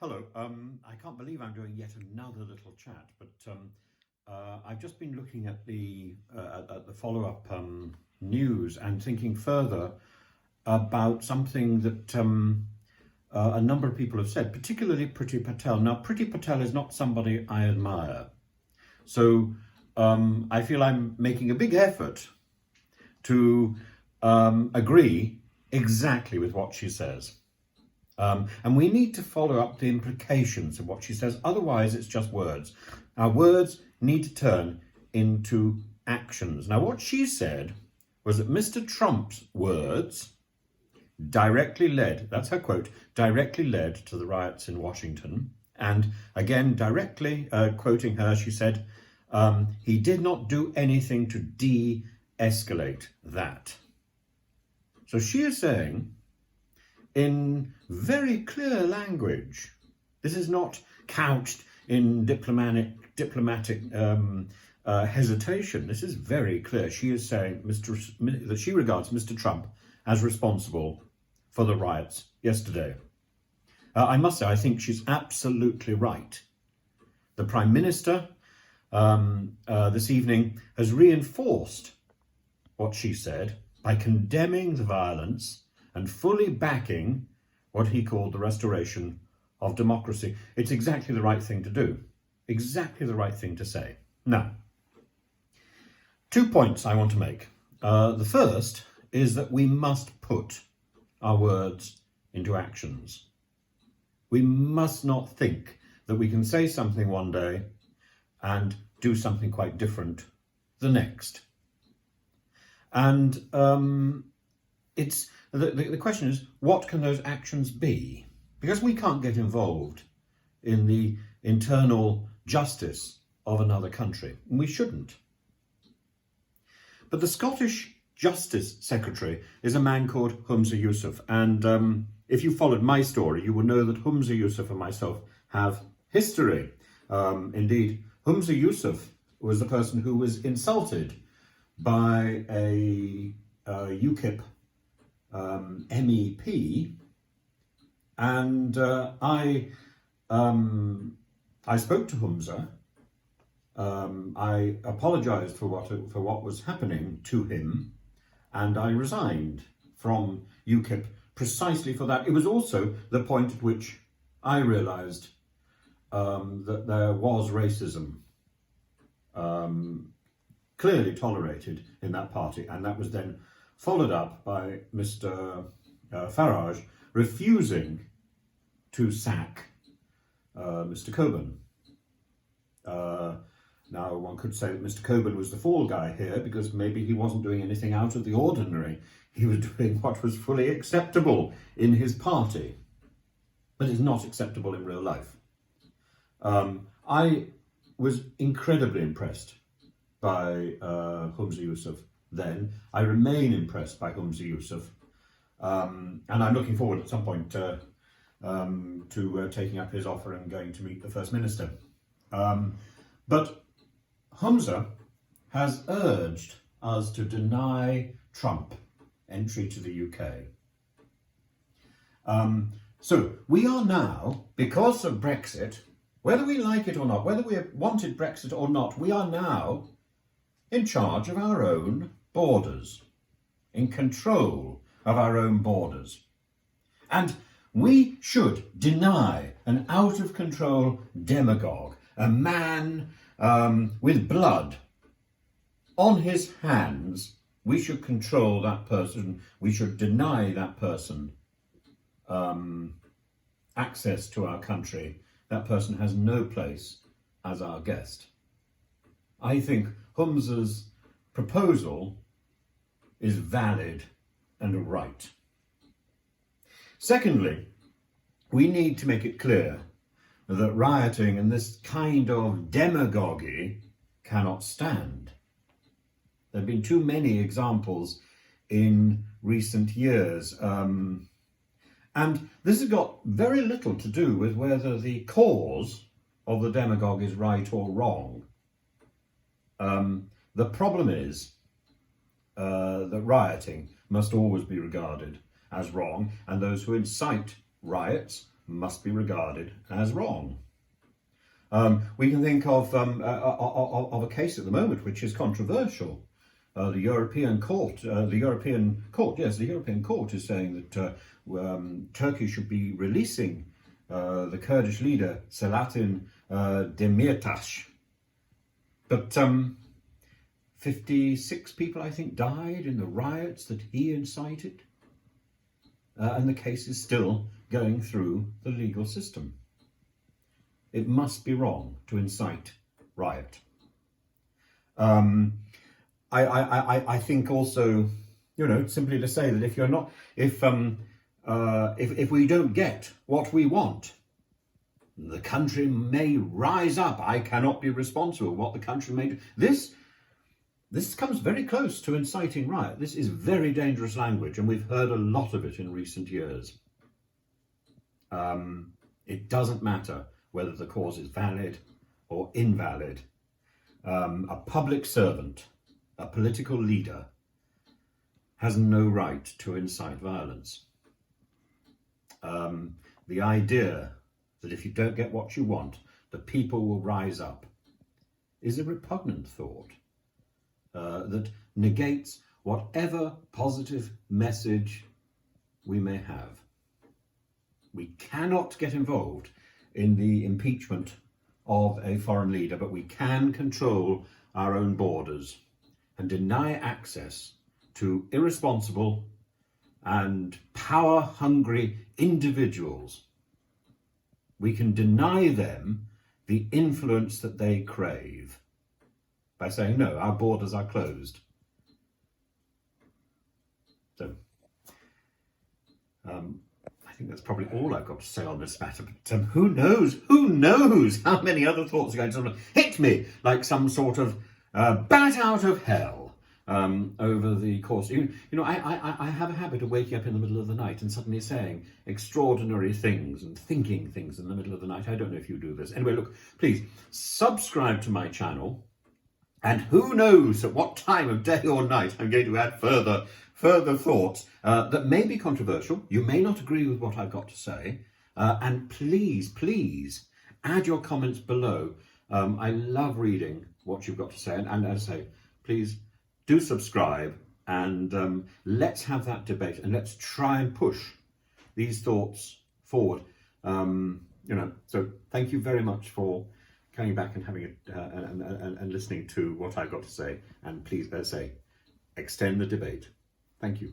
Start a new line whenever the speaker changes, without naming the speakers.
Hello. I can't believe I'm doing yet another little chat, but I've just been looking at the follow-up news and thinking further about something that a number of people have said, particularly Priti Patel. Now, Priti Patel is not somebody I admire, so I feel I'm making a big effort to agree exactly with what she says. And we need to follow up the implications of what she says. Otherwise, it's just words. Our words need to turn into actions. Now, what she said was that Mr. Trump's words directly led, that's her quote, directly led to the riots in Washington. And again, directly quoting her, she said, he did not do anything to de-escalate that. So she is saying, in very clear language, this is not couched in diplomatic hesitation. This is very clear. She is saying that she regards Mr. Trump as responsible for the riots yesterday. I must say, I think she's absolutely right. The Prime Minister this evening has reinforced what she said by condemning the violence and fully backing what he called the restoration of democracy. It's exactly the right thing to do, exactly the right thing to say. Now, 2 points I want to make. The first is that we must put our words into actions. We must not think that we can say something one day and do something quite different the next. And the question is, what can those actions be? Because we can't get involved in the internal justice of another country, and we shouldn't. But the Scottish Justice Secretary is a man called Humza yousaf, and if you followed my story, you will know that Humza yousaf and myself have history. Indeed, Humza yousaf was the person who was insulted by a UKIP MEP, and I spoke to Humza. I apologised for what was happening to him, and I resigned from UKIP precisely for that. It was also the point at which I realised that there was racism clearly tolerated in that party, and that was then followed up by Mr. Farage refusing to sack Mr. Coburn. Now, one could say that Mr. Coburn was the fall guy here because maybe he wasn't doing anything out of the ordinary. He was doing what was fully acceptable in his party, but is not acceptable in real life. I was incredibly impressed by Humza yousaf then. I remain impressed by Humza yousaf, and I'm looking forward at some point to taking up his offer and going to meet the First Minister. But Humza has urged us to deny Trump entry to the UK. So we are now, because of Brexit, whether we like it or not, whether we wanted Brexit or not, we are now in charge of our own borders, in control of our own borders. And we should deny an out-of-control demagogue, a man with blood on his hands. We should control that person. We should deny that person access to our country. That person has no place as our guest. I think Humza's proposal is valid and right. Secondly, we need to make it clear that rioting and this kind of demagoguery cannot stand. There have been too many examples in recent years, and this has got very little to do with whether the cause of the demagogue is right or wrong. The problem is that rioting must always be regarded as wrong, and those who incite riots must be regarded as wrong. We can think of a case at the moment which is controversial. The European Court is saying that Turkey should be releasing the Kurdish leader Selahattin Demirtas. But 56 people, I think, died in the riots that he incited. And the case is still going through the legal system. It must be wrong to incite riot. I think also, simply to say that if we don't get what we want, the country may rise up. I cannot be responsible what the country may do. This comes very close to inciting riot. This is very dangerous language, and we've heard a lot of it in recent years. It doesn't matter whether the cause is valid or invalid. A public servant, a political leader, has no right to incite violence. The idea that if you don't get what you want, the people will rise up is a repugnant thought that negates whatever positive message we may have. We cannot get involved in the impeachment of a foreign leader, but we can control our own borders and deny access to irresponsible and power-hungry individuals. We can deny them the influence that they crave by saying, no, our borders are closed. So, I think that's probably all I've got to say on this matter, but who knows how many other thoughts are going to sort of hit me like some sort of bat out of hell over the course. I have a habit of waking up in the middle of the night and suddenly saying extraordinary things and thinking things in the middle of the night. I don't know if you do this. Anyway, look, please subscribe to my channel, and who knows at what time of day or night I'm going to add further thoughts that may be controversial. You may not agree with what I've got to say, and please add your comments below. I love reading what you've got to say, and as I say, please do subscribe, and let's have that debate, and let's try and push these thoughts forward. So thank you very much for coming back and having and listening to what I've got to say, and please, as I say, extend the debate. Thank you.